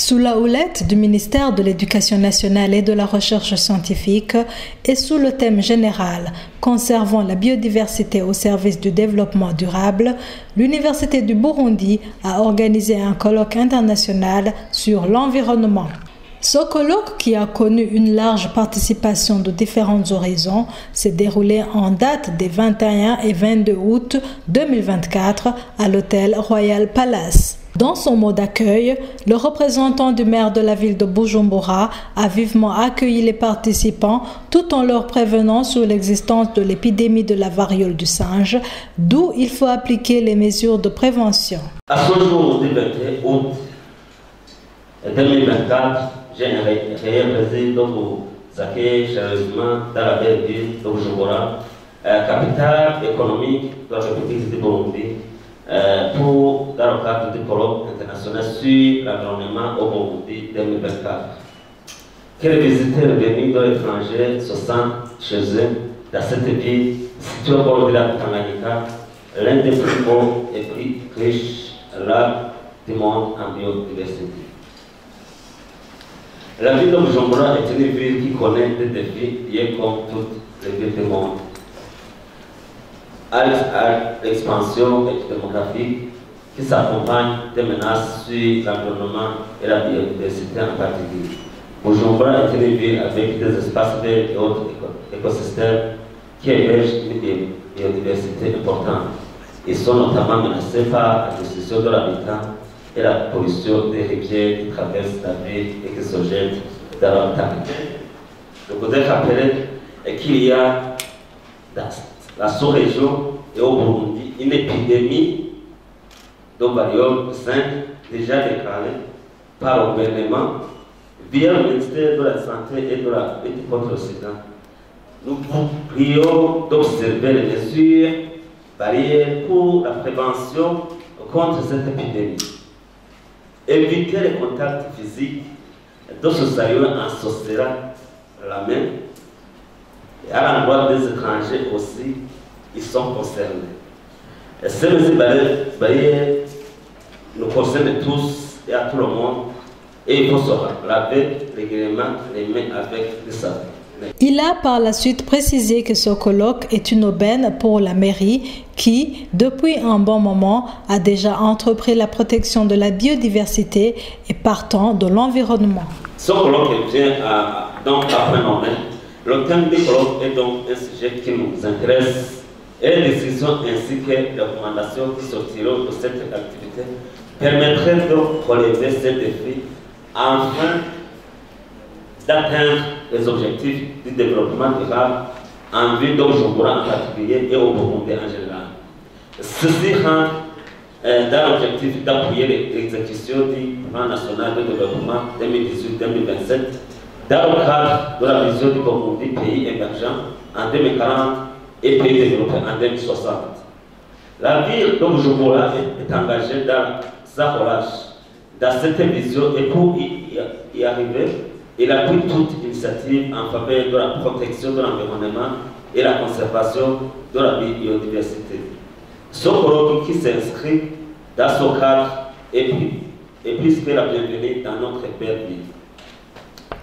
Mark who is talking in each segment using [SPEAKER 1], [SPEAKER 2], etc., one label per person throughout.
[SPEAKER 1] Sous la houlette du ministère de l'Éducation nationale et de la recherche scientifique et sous le thème général « Conservons la biodiversité au service du développement durable », l'Université du Burundi a organisé un colloque international sur l'environnement. Ce colloque, qui a connu une large participation de différents horizons, s'est déroulé en date des 21 et 22 août 2024 à l'hôtel Royal Palace. Dans son mot d'accueil, le représentant du maire de la ville de Bujumbura a vivement accueilli les participants tout en leur prévenant sur l'existence de l'épidémie de la variole du singe, d'où il faut appliquer les mesures de prévention.
[SPEAKER 2] À ce jour du 21 août 2024, j'ai un réel plaisir de vous accueillir chaleureusement dans la belle ville de Bujumbura, capitale économique de la République du Burundi, dans le cadre du colloque international sur l'environnement au Burundi 2024. Quels visiteurs venus de l'étranger se sentent chez eux dans cette ville située au bord de la Tanganyika, l'un des plus beaux et plus riches lacs du monde en biodiversité. La ville de Bujumbura est une ville qui connaît des défis liés comme toutes les villes du monde. À l'expansion démographique qui s'accompagne des menaces sur l'environnement et la biodiversité en particulier. Bujumbura est une ville avec des espaces verts et autres écosystèmes qui hébergent une biodiversité importante. Ils sont notamment menacés par la destruction de l'habitat et la pollution des rivières qui traversent la ville et qui se jettent dans leur temps. Je voudrais rappeler qu'il y a dans la sous-région et au Burundi une épidémie de variole du singe déjà déclarée par le gouvernement via le ministère de la Santé et de la lutte contre le sida. Nous vous prions d'observer les mesures barrières pour la prévention contre cette épidémie. Éviter les contacts physiques de ce saluer en se serrant la main. Et à l'endroit des étrangers aussi, ils sont concernés. Et ces mesures barrières nous concernent tous et à tout le monde. Et il faut se laver régulièrement les mains avec du savon.
[SPEAKER 1] Il a par la suite précisé que ce colloque est une aubaine pour la mairie qui, depuis un bon moment, a déjà entrepris la protection de la biodiversité et partant de l'environnement.
[SPEAKER 2] Ce colloque vient donc après un moment. Le thème du colloque est donc un sujet qui nous intéresse et les décisions ainsi que les recommandations qui sortiront de cette activité permettraient de relever ces défis afin d'atteindre les objectifs du développement durable en vue de Bujumbura en particulier et au Burundi en général. Ceci rend dans l'objectif d'appuyer l'exécution du plan national de développement 2018-2027 dans le cadre de la vision du Burundi pays émergent en 2040 et pays développé en 2060. La ville de Bujumbura est engagée dans sa relâche dans cette vision et pour y arriver, il appuie toute initiative en faveur de la protection de l'environnement et la conservation de la biodiversité. Ce colloque qui s'inscrit dans ce cadre est plus que la bienvenue dans notre belle ville.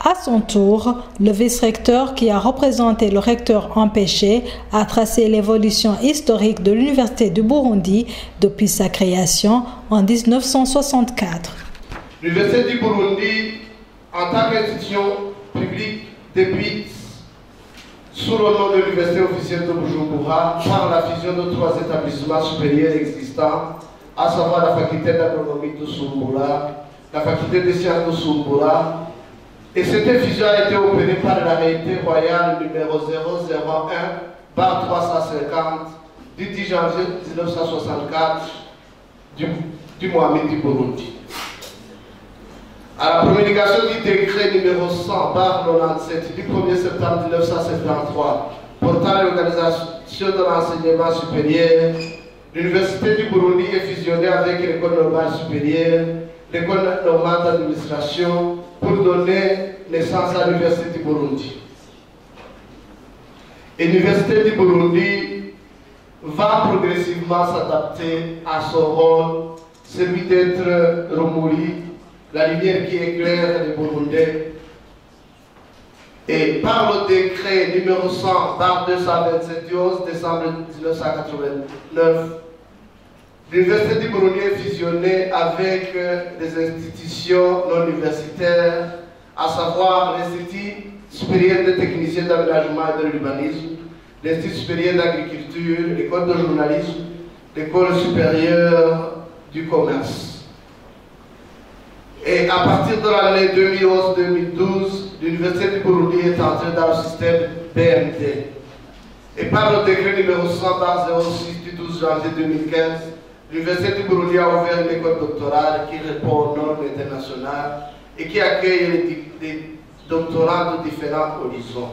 [SPEAKER 1] À son tour, le vice-recteur qui a représenté le recteur empêché a tracé l'évolution historique de l'Université du Burundi depuis sa création en 1964.
[SPEAKER 3] L'Université du Burundi, en tant qu'institution publique, débute sous le nom de l'Université officielle de Bujumbura par la fusion de 3 établissements supérieurs existants, à savoir la faculté d'agronomie de Sumbula, la faculté des sciences de Sumbula. Et cette fusion a été opérée par l'arrêté royal numéro 001/350 du 10 janvier 1964 du Mohamed du Burundi. À la promulgation du décret numéro 100/97 du 1er septembre 1973 portant l'organisation de l'enseignement supérieur, l'Université du Burundi est fusionnée avec l'École normale supérieure, l'École normale d'administration pour donner naissance à l'Université du Burundi. Et l'Université du Burundi va progressivement s'adapter à son rôle, celui d'être Rumuri la lumière qui éclaire les Burundais. Et par le décret numéro 100/227 du 11 décembre 1989, l'Université du Burundi est fusionnée avec des institutions non universitaires, à savoir l'Institut supérieur des techniciens d'aménagement et de l'urbanisme, l'Institut supérieur d'agriculture, l'École de journalisme, l'École supérieure du commerce. Et à partir de l'année 2011-2012, l'Université du Burundi est entrée dans le système BMD. Et par le décret numéro 100/06 du 12 janvier 2015, l'Université du Burundi a ouvert une école doctorale qui répond aux normes internationales et qui accueille les doctorants de différents horizons.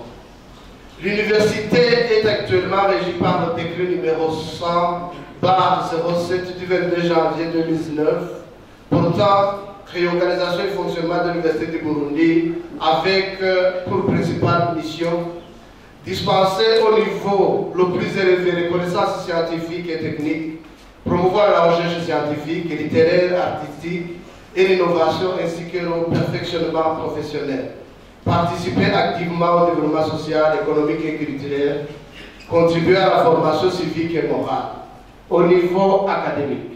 [SPEAKER 3] L'université est actuellement régie par le décret numéro 100/07 du 22 janvier 2019, portant réorganisation et fonctionnement de l'Université du Burundi avec pour principale mission dispenser au niveau le plus élevé les connaissances scientifiques et techniques, promouvoir la recherche scientifique, littéraire, artistique et l'innovation ainsi que le perfectionnement professionnel, participer activement au développement social, économique et culturel, contribuer à la formation civique et morale au niveau académique.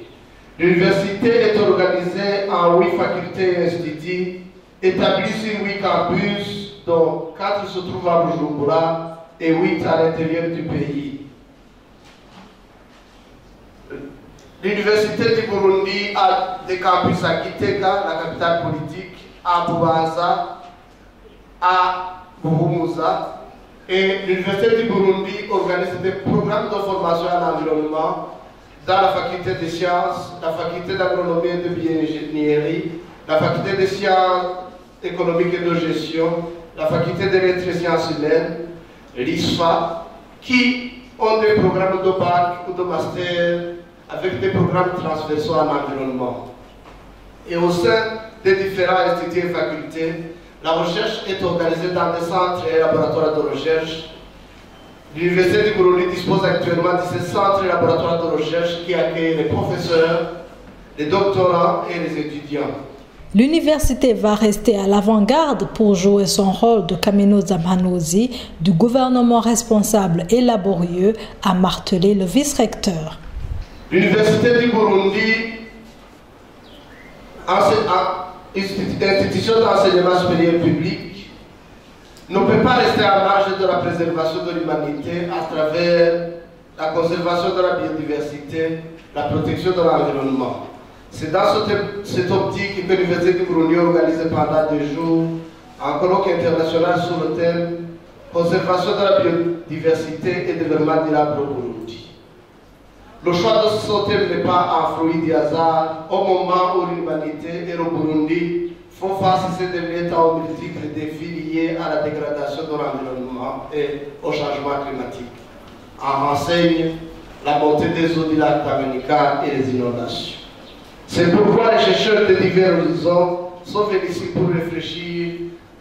[SPEAKER 3] L'université est organisée en 8 facultés et instituts établis sur 8 campus, dont 4 se trouvent à Bujumbura et 8 à l'intérieur du pays. L'Université du Burundi a des campus à Gitega, la capitale politique, à Bubanza, à Buhumuza, et l'Université du Burundi organise des programmes de formation à l'environnement dans la faculté des sciences, la faculté d'agronomie et de bioingénierie, la faculté des sciences économiques et de gestion, la faculté des lettres et sciences humaines, l'ISFA, qui ont des programmes de bac ou de master avec des programmes transversaux en environnement. Et au sein des différents instituts et facultés, la recherche est organisée dans des centres et laboratoires de recherche. L'Université du Burundi dispose actuellement de ces centres et laboratoires de recherche qui accueillent les professeurs, les doctorants et les étudiants.
[SPEAKER 1] L'université va rester à l'avant-garde pour jouer son rôle de Kaminuza Mhanuzi du gouvernement responsable et laborieux, a martelé le vice-recteur.
[SPEAKER 3] L'Université du Burundi, institution d'enseignement supérieur public, ne peut pas rester à marge de la préservation de l'humanité à travers la conservation de la biodiversité, la protection de l'environnement. C'est dans cette optique que l'Université du Burundi organise pendant 2 jours un colloque international sur le thème Conservation de la biodiversité et développement durable au Burundi. Le choix de ce thème n'est pas un fruit du hasard au moment où l'humanité et le Burundi font face à ces derniers temps aux multiples défis liés à la dégradation de l'environnement et au changement climatique. En renseigne la montée des eaux du lac Tanganyika et les inondations. C'est pourquoi les chercheurs de divers horizons sont venus ici pour réfléchir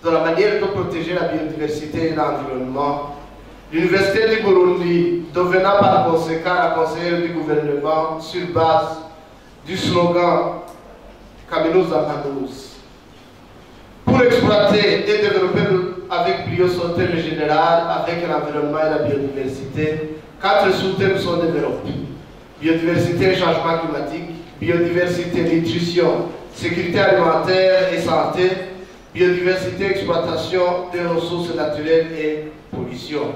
[SPEAKER 3] de la manière de protéger la biodiversité et l'environnement. L'Université du Burundi devenant par conséquent la conseillère du gouvernement sur base du slogan Kaminuza Mhanuzi. Pour exploiter et développer avec brio son thème général, avec l'environnement et la biodiversité, 4 sous-thèmes sont développés. Biodiversité et changement climatique, biodiversité, nutrition, sécurité alimentaire et santé, biodiversité, exploitation des ressources naturelles et pollution.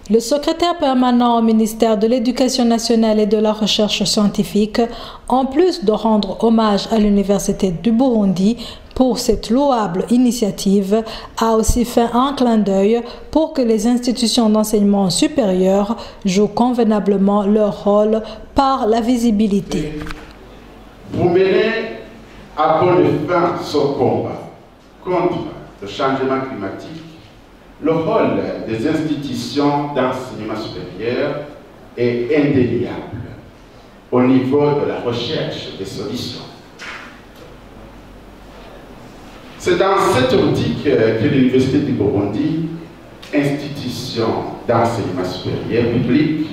[SPEAKER 1] Le secrétaire permanent au ministère de l'Éducation nationale et de la recherche scientifique, en plus de rendre hommage à l'Université du Burundi pour cette louable initiative, a aussi fait un clin d'œil pour que les institutions d'enseignement supérieur jouent convenablement leur rôle par la visibilité.
[SPEAKER 4] Pour mener à bon fin ce combat contre le changement climatique, le rôle des institutions d'enseignement supérieur est indéniable au niveau de la recherche des solutions. C'est dans cette optique que l'Université du Burundi, institution d'enseignement supérieur public,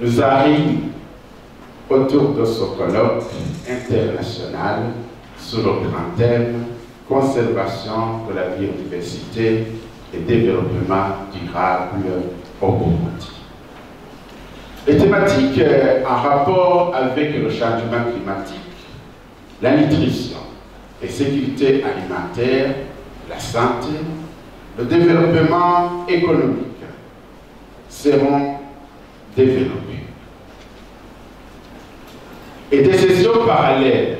[SPEAKER 4] nous arrive autour de ce colloque international sous le grand thème « Conservation de la biodiversité et développement durable au Burundi ». Les thématiques en rapport avec le changement climatique, la nutrition et sécurité alimentaire, la santé, le développement économique seront développés. Et des sessions parallèles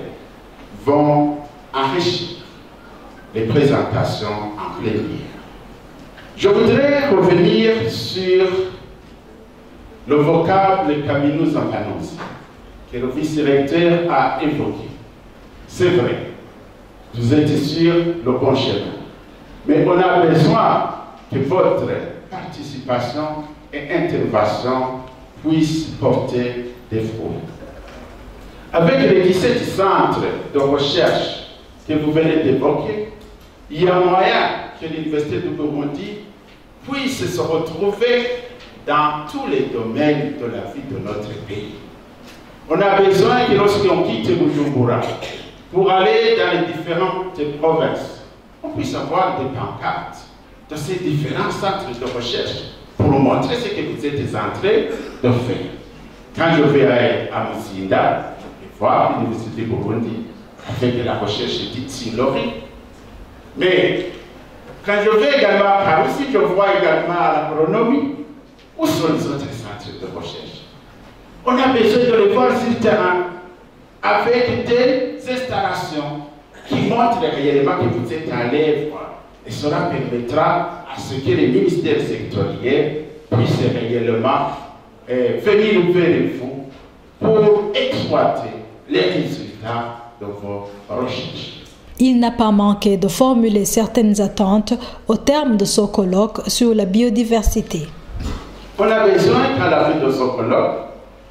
[SPEAKER 4] vont enrichir les présentations en plénière. Je voudrais revenir sur le vocable Camino Zampanosi, que le vice-recteur a évoqué. C'est vrai, vous êtes sur le bon chemin. Mais on a besoin que votre participation et intervention puissent porter des fruits. Avec les 17 centres de recherche que vous venez d'évoquer, il y a moyen que l'Université du Burundi puisse se retrouver dans tous les domaines de la vie de notre pays. On a besoin que lorsqu'on quitte Bujumbura pour aller dans les différentes provinces, on puisse avoir des pancartes de ces différents centres de recherche pour montrer ce que vous êtes en train de faire. Quand je vais à Muzinda, je vais voir l'Université Burundi avec la recherche dite Silori. Mais quand je vais également à Karusi, je vois également à l'agronomie. Où sont les autres centres de recherche? On a besoin de les voir sur le terrain avec des installations qui montrent réellement que vous êtes à l'œuvre. Et cela permettra à ce que les ministères sectoriels puissent réellement venir vers vous pour exploiter les résultats de vos recherches.
[SPEAKER 1] Il n'a pas manqué de formuler certaines attentes au terme de ce colloque sur la biodiversité.
[SPEAKER 4] On a besoin qu'à la fin de ce colloque,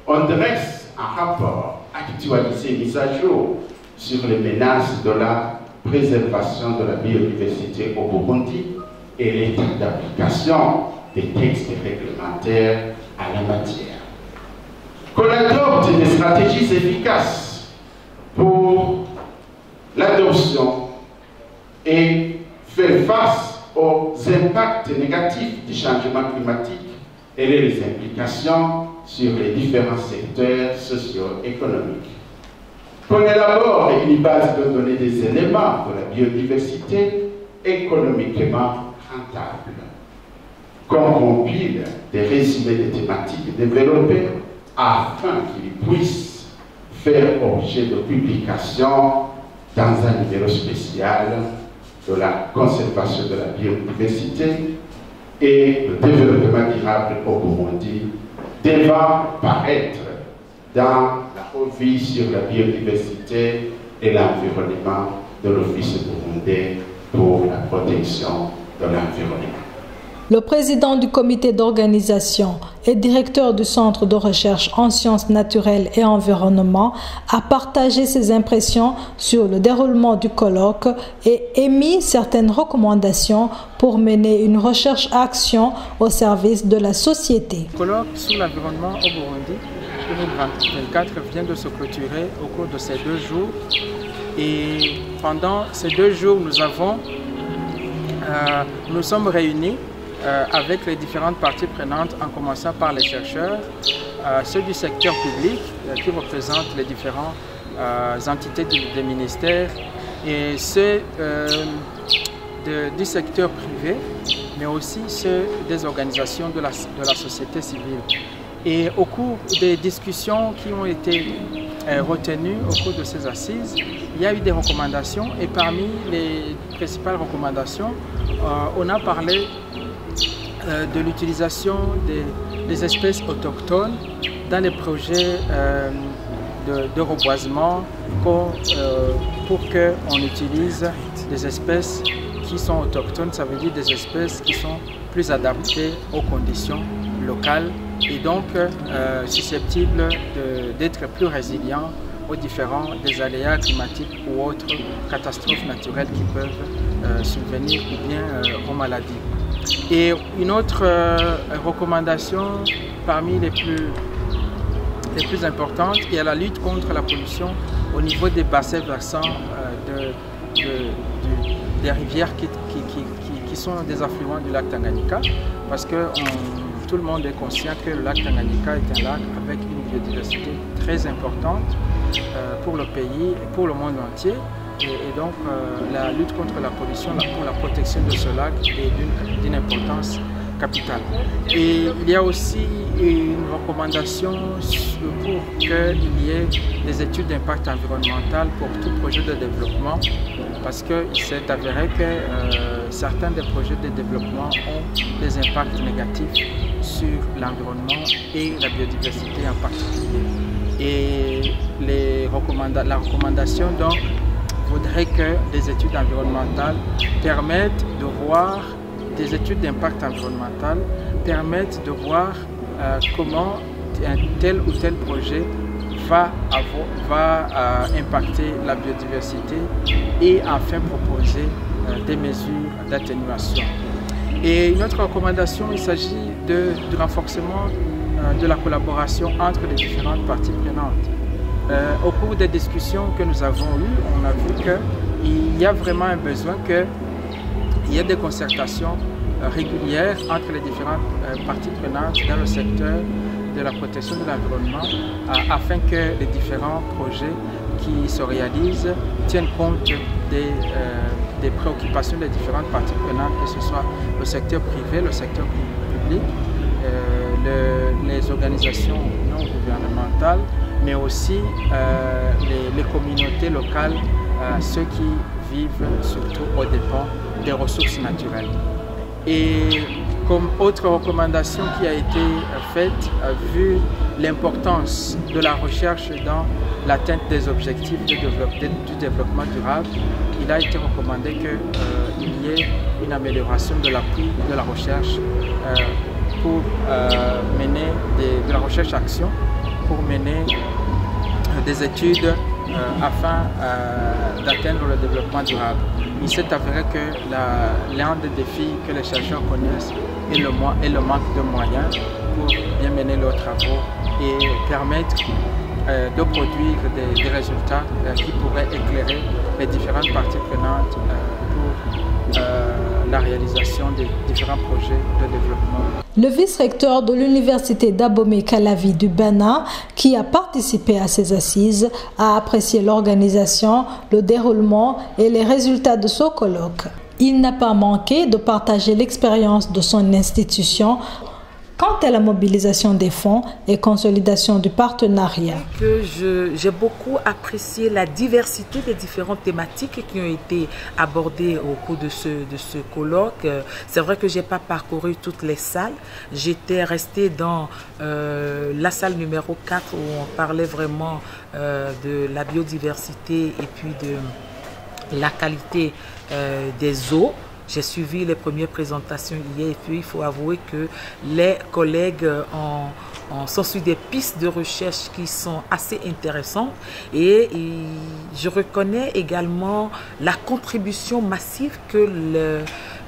[SPEAKER 4] on dresse un rapport actualisé, mis à jour sur les menaces de la préservation de la biodiversité au Burundi et l'état d'application des textes réglementaires à la matière. Qu'on adopte des stratégies efficaces pour l'adoption et faire face aux impacts négatifs du changement climatique et les implications sur les différents secteurs socio-économiques. Qu'on élabore une base de données des éléments de la biodiversité économiquement rentable. Qu'on compile des résumés des thématiques développées afin qu'ils puissent faire objet de publication dans un numéro spécial de la conservation de la biodiversité et le développement durable au Burundi devant paraître dans la revue sur la biodiversité et l'environnement de l'Office burundais pour la protection de l'environnement.
[SPEAKER 1] Le président du comité d'organisation et directeur du centre de recherche en sciences naturelles et environnement a partagé ses impressions sur le déroulement du colloque et émis certaines recommandations pour mener une recherche-action au service de la société.
[SPEAKER 5] Le colloque sur l'environnement au Burundi 2024 vient de se clôturer au cours de ces 2 jours. Et pendant ces 2 jours, nous sommes réunis avec les différentes parties prenantes, en commençant par les chercheurs, ceux du secteur public qui représentent les différentes entités des ministères et ceux du secteur privé, mais aussi ceux des organisations de la société civile. Et au cours des discussions qui ont été retenues au cours de ces assises, il y a eu des recommandations et parmi les principales recommandations, on a parlé de l'utilisation des espèces autochtones dans les projets de reboisement pour qu'on utilise des espèces qui sont autochtones, ça veut dire des espèces qui sont plus adaptées aux conditions locales et donc susceptibles d'être plus résilients aux différents des aléas climatiques ou autres catastrophes naturelles qui peuvent survenir ou bien aux maladies. Et une autre recommandation parmi les plus importantes est la lutte contre la pollution au niveau des bassins versants des rivières qui sont des affluents du lac Tanganyika, parce que tout le monde est conscient que le lac Tanganyika est un lac avec une biodiversité très importante pour le pays et pour le monde entier. Et donc la lutte contre la pollution, pour la protection de ce lac est d'une importance capitale. Et il y a aussi une recommandation pour qu'il y ait des études d'impact environnemental pour tout projet de développement, parce qu'il s'est avéré que certains des projets de développement ont des impacts négatifs sur l'environnement et la biodiversité en particulier. Et la recommandation donc voudrait que les études environnementales permettent de voir, des études d'impact environnemental permettent de voir comment un tel ou tel projet va impacter la biodiversité et enfin proposer des mesures d'atténuation. Et une autre recommandation, il s'agit du renforcement de la collaboration entre les différentes parties prenantes. Au cours des discussions que nous avons eues, on a vu qu'il y a vraiment un besoin qu'il y ait des concertations régulières entre les différentes parties prenantes dans le secteur de la protection de l'environnement afin que les différents projets qui se réalisent tiennent compte des préoccupations des différentes parties prenantes, que ce soit le secteur privé, le secteur public, les organisations non gouvernementales, mais aussi les communautés locales, ceux qui vivent surtout aux dépens des ressources naturelles. Et comme autre recommandation qui a été faite, vu l'importance de la recherche dans l'atteinte des objectifs du développement durable, il a été recommandé qu'il y ait une amélioration de l'appui de la recherche pour mener de la recherche-action pour mener des études afin d'atteindre le développement durable. Il s'est avéré que l'un des défis que les chercheurs connaissent est le manque de moyens pour bien mener leurs travaux et permettre de produire des résultats qui pourraient éclairer les différentes parties prenantes pour la réalisation des différents projets de développement.
[SPEAKER 1] Le vice-recteur de l'université d'Abomey-Calavi du Bénin, qui a participé à ces assises, a apprécié l'organisation, le déroulement et les résultats de ce colloque. Il n'a pas manqué de partager l'expérience de son institution quant à la mobilisation des fonds et consolidation du partenariat.
[SPEAKER 6] J'ai beaucoup apprécié la diversité des différentes thématiques qui ont été abordées au cours de ce colloque. C'est vrai que je n'ai pas parcouru toutes les salles. J'étais restée dans la salle numéro 4 où on parlait vraiment de la biodiversité et puis de la qualité des eaux. J'ai suivi les premières présentations hier et puis il faut avouer que les collègues sont sur des pistes de recherche qui sont assez intéressantes et je reconnais également la contribution massive que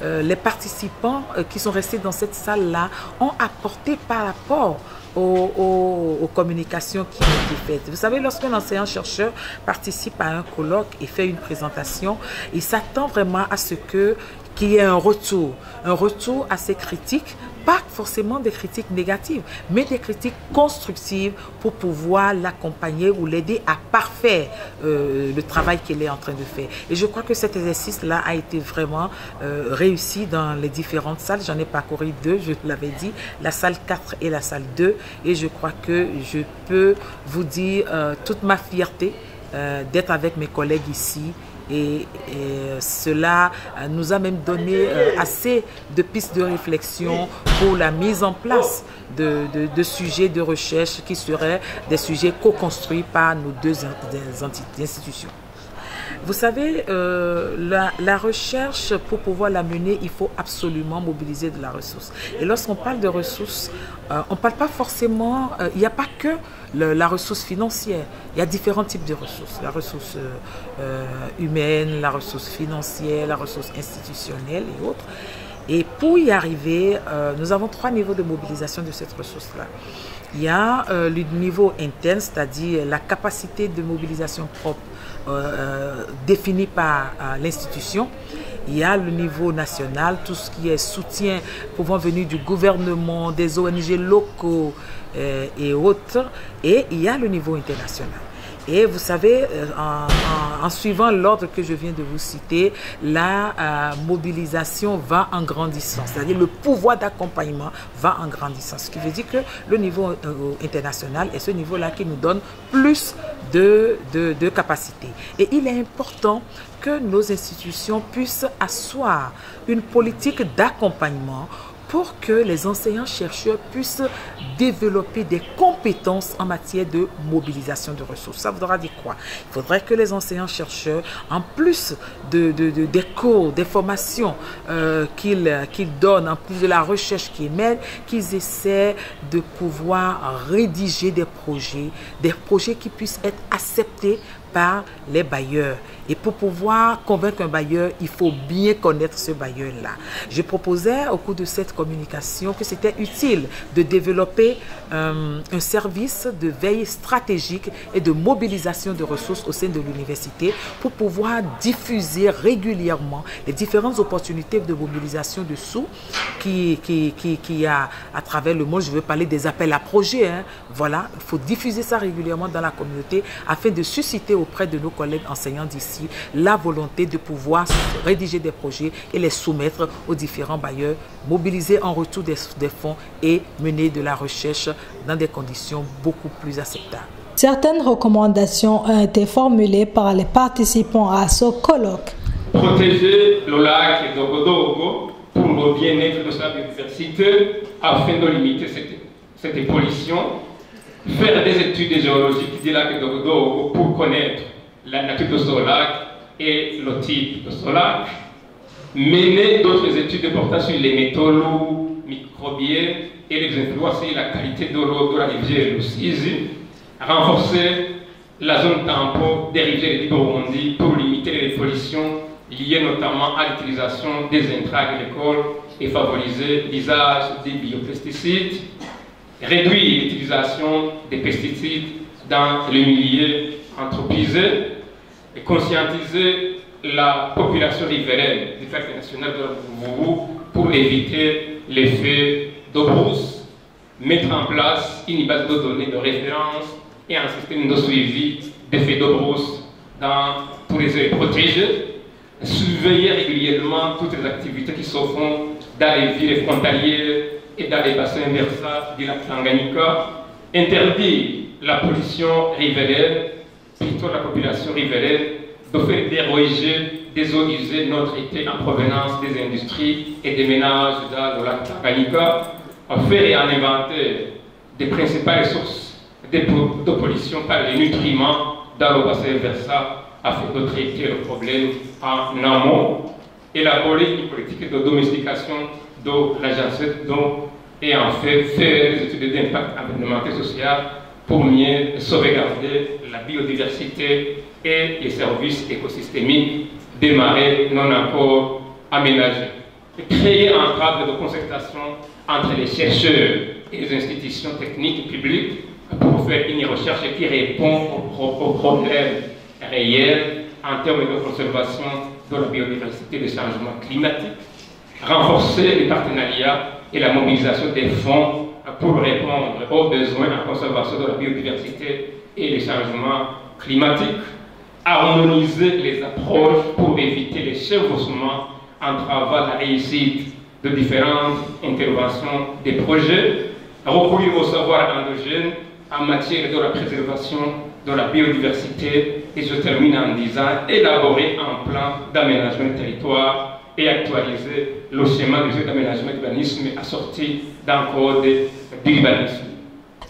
[SPEAKER 6] les participants qui sont restés dans cette salle-là ont apporté par rapport aux communications qui ont été faites. Vous savez, lorsqu'un enseignant-chercheur participe à un colloque et fait une présentation, il s'attend vraiment à ce qu'il y ait un retour assez critique, pas forcément des critiques négatives, mais des critiques constructives pour pouvoir l'accompagner ou l'aider à parfaire le travail qu'elle est en train de faire. Et je crois que cet exercice-là a été vraiment réussi dans les différentes salles. J'en ai parcouru 2, je l'avais dit, la salle 4 et la salle 2. Et je crois que je peux vous dire toute ma fierté d'être avec mes collègues ici. Et cela nous a même donné assez de pistes de réflexion pour la mise en place de sujets de recherche qui seraient des sujets co-construits par nos deux institutions. Vous savez, la recherche, pour pouvoir la mener, il faut absolument mobiliser de la ressource. Et lorsqu'on parle de ressources, on ne parle pas forcément, il n'y a pas que la ressource financière. Il y a différents types de ressources. La ressource humaine, la ressource financière, la ressource institutionnelle et autres. Et pour y arriver, nous avons 3 niveaux de mobilisation de cette ressource-là. Il y a le niveau interne, c'est-à-dire la capacité de mobilisation propre définies par l'institution. Il y a le niveau national, tout ce qui est soutien pouvant venir du gouvernement, des ONG locaux et autres. Et il y a le niveau international. Et vous savez, en suivant l'ordre que je viens de vous citer, la mobilisation va en grandissant. C'est-à-dire le pouvoir d'accompagnement va en grandissant. Ce qui veut dire que le niveau international est ce niveau-là qui nous donne plus de capacité. Et il est important que nos institutions puissent asseoir une politique d'accompagnement pour que les enseignants-chercheurs puissent développer des compétences en matière de mobilisation de ressources. Ça voudra dire quoi? Il faudrait que les enseignants-chercheurs, en plus des cours, des formations qu'ils donnent, en plus de la recherche qu'ils mènent, qu'ils essaient de pouvoir rédiger des projets qui puissent être acceptés par les bailleurs. Et pour pouvoir convaincre un bailleur, il faut bien connaître ce bailleur-là. Je proposais au cours de cette communication que c'était utile de développer un service de veille stratégique et de mobilisation de ressources au sein de l'université pour pouvoir diffuser régulièrement les différentes opportunités de mobilisation de sous qui a à travers le monde. Je veux parler des appels à projets. Voilà, il faut diffuser ça régulièrement dans la communauté afin de susciter auprès de nos collègues enseignants d'ici la volonté de pouvoir rédiger des projets et les soumettre aux différents bailleurs, mobiliser en retour des fonds et mener de la recherche dans des conditions beaucoup plus acceptables.
[SPEAKER 1] Certaines recommandations ont été formulées par les participants à ce colloque.
[SPEAKER 7] Protéger le lac d'Ogodogo pour le bien-être de sa biodiversité afin de limiter cette pollution. Faire des études géologiques du lac d'Ogodogo pour connaître la nature de ce lac et le type de ce lac. Mener d'autres études de portant sur les métaux lourds, microbiens et les influences et la qualité de l'eau de la rivière Rusizi. Renforcer la zone tampon des rivières du Burundi pour limiter les pollutions liées notamment à l'utilisation des intrants agricoles et favoriser l'usage des biopesticides. Réduire l'utilisation des pesticides dans le milieu anthropisé et conscientiser la population riveraine du parc national de la Vuvu pour éviter l'effet d'eau brousse, mettre en place une base de données de référence et un système de suivi d'effet d'eau brousse dans tous les aires protégées, surveiller régulièrement toutes les activités qui se font dans les villes frontalières et dans les bassins versants du lac Tanganyika, interdire la pollution riveraine, plutôt la population riveraine, de faire déroger des eaux usées non traitées en provenance des industries et des ménages dans le lac Tanganyika, faire et en inventer des principales sources de pollution par les nutriments dans le bassin versant afin de traiter le problème en amont, élaborer une politique de domestication de l'agence d'eau et en fait faire des études d'impact environnemental et social pour mieux sauvegarder la biodiversité et les services écosystémiques des marais non encore aménagés. Et créer un cadre de concertation entre les chercheurs et les institutions techniques publiques pour faire une recherche qui répond aux problèmes réels en termes de conservation de la biodiversité et des changements climatiques. Renforcer les partenariats et la mobilisation des fonds pour répondre aux besoins en conservation de la biodiversité et les changements climatiques. Harmoniser les approches pour éviter les chevauchements entravant la réussite de différentes interventions des projets. Recourir au savoir endogène en matière de la préservation de la biodiversité. Et je termine en disant élaborer un plan d'aménagement du territoire et actualiser le schéma d'aménagement d'urbanisme assorti d'un code d'urbanisme.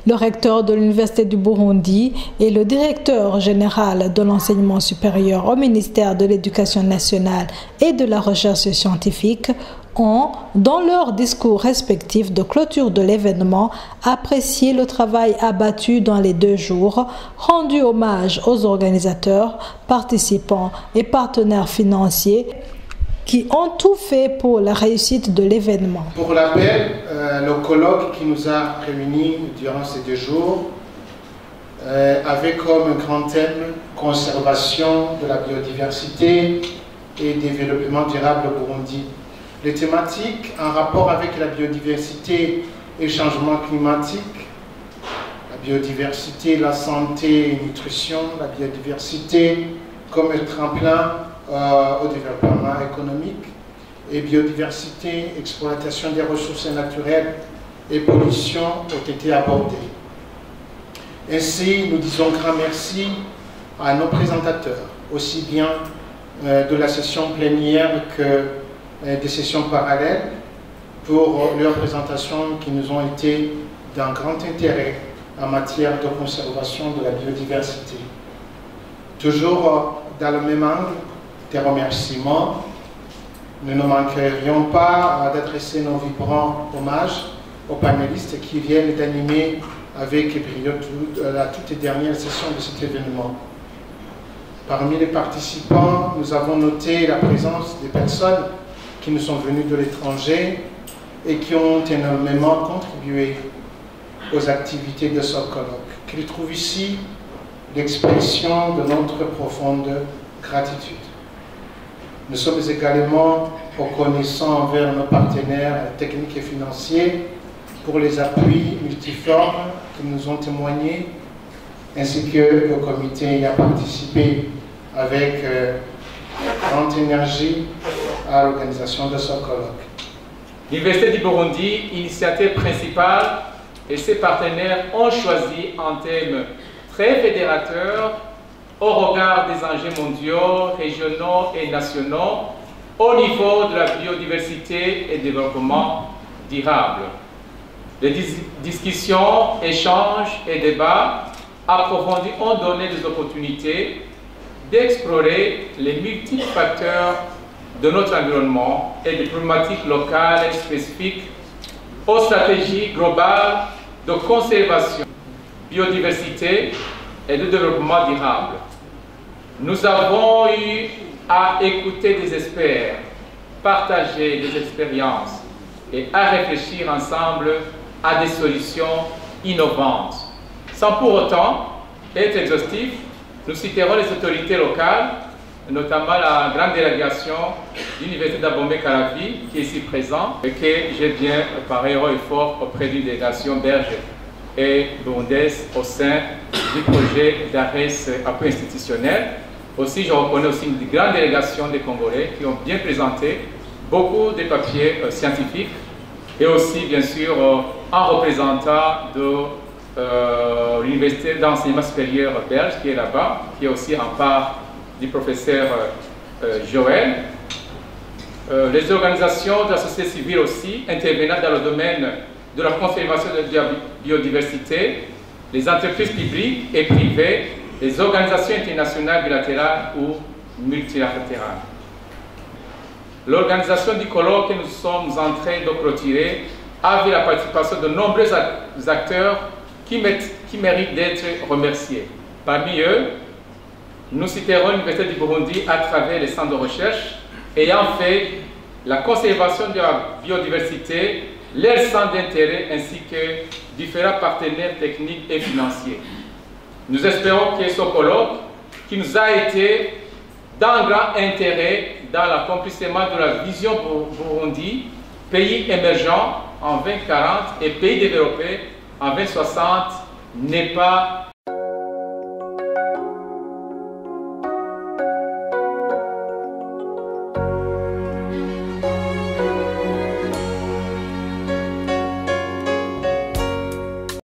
[SPEAKER 1] Le recteur de l'Université du Burundi et le directeur général de l'enseignement supérieur au ministère de l'Éducation nationale et de la recherche scientifique ont, dans leurs discours respectifs de clôture de l'événement, apprécié le travail abattu dans les 2 jours, rendu hommage aux organisateurs, participants et partenaires financiers qui ont tout fait pour la réussite de l'événement.
[SPEAKER 8] Pour rappel, le colloque qui nous a réunis durant ces 2 jours avec comme grand thème conservation de la biodiversité et développement durable au Burundi. Les thématiques en rapport avec la biodiversité et changement climatique, la biodiversité, la santé et nutrition, la biodiversité comme tremplin au développement économique, et biodiversité, exploitation des ressources naturelles et pollution ont été abordés. Ainsi, nous disons grand merci à nos présentateurs, aussi bien de la session plénière que des sessions parallèles, pour leurs présentations qui nous ont été d'un grand intérêt en matière de conservation de la biodiversité. Toujours dans le même angle des remerciements, nous ne manquerions pas d'adresser nos vibrants hommages aux panélistes qui viennent d'animer avec brio la toute dernière session de cet événement. Parmi les participants, nous avons noté la présence des personnes qui nous sont venues de l'étranger et qui ont énormément contribué aux activités de ce colloque, qu'ils trouvent ici l'expression de notre profonde gratitude. Nous sommes également reconnaissants envers nos partenaires techniques et financiers pour les appuis multiformes qui nous ont témoignés, ainsi que le comité y a participé avec grande énergie à l'organisation de ce colloque.
[SPEAKER 9] L'Université du Burundi, initiative principale, et ses partenaires ont choisi un thème très fédérateur au regard des enjeux mondiaux, régionaux et nationaux au niveau de la biodiversité et développement durable. Les discussions, échanges et débats approfondis ont donné des opportunités d'explorer les multiples facteurs de notre environnement et des problématiques locales et spécifiques aux stratégies globales de conservation, biodiversité et de développement durable. Nous avons eu à écouter des experts, partager des expériences et à réfléchir ensemble à des solutions innovantes. Sans pour autant être exhaustif, nous citerons les autorités locales, notamment la grande délégation de l'Université d'Abomey-Calavi qui est ici présente et que j'ai bien par héros et fort auprès d'une délégation belge et burundaise au sein du projet d'ARES appui institutionnel. Aussi, je reconnais aussi une grande délégation des Congolais qui ont bien présenté beaucoup de papiers scientifiques et aussi, bien sûr, un représentant de l'Université d'enseignement supérieur belge qui est là-bas, qui est aussi en part du professeur Joël. Les organisations de la société civile aussi intervenant dans le domaine de la conservation de la biodiversité, les entreprises publiques et privées, les organisations internationales bilatérales ou multilatérales. L'organisation du colloque que nous sommes en train de clôturer a vu la participation de nombreux acteurs qui méritent d'être remerciés. Parmi eux, nous citerons l'Université du Burundi à travers les centres de recherche ayant fait la conservation de la biodiversité leur centre d'intérêt ainsi que différents partenaires techniques et financiers. Nous espérons que ce colloque, qui nous a été d'un grand intérêt dans l'accomplissement de la vision Burundi, pays émergent en 2040 et pays développé en 2060, n'est pas